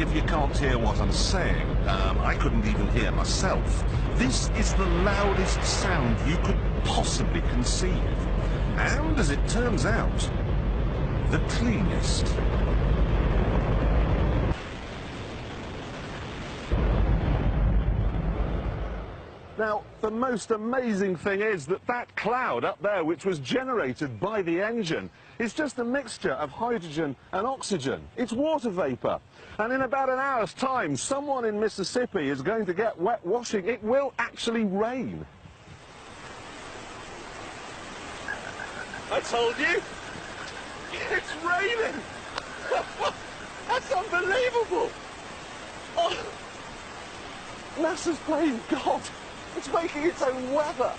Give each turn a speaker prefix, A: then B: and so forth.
A: me if you can't hear what I'm saying. I couldn't even hear myself. This is the loudest sound you could possibly conceive. And, as it turns out, the cleanest. Now, the most amazing thing is that that cloud up there, which was generated by the engine, is just a mixture of hydrogen and oxygen. It's water vapour. And in about an hour's time, someone in Mississippi is going to get wet washing. It will actually rain. I told you! It's raining! That's unbelievable! Oh, NASA's playing God. It's making its own weather.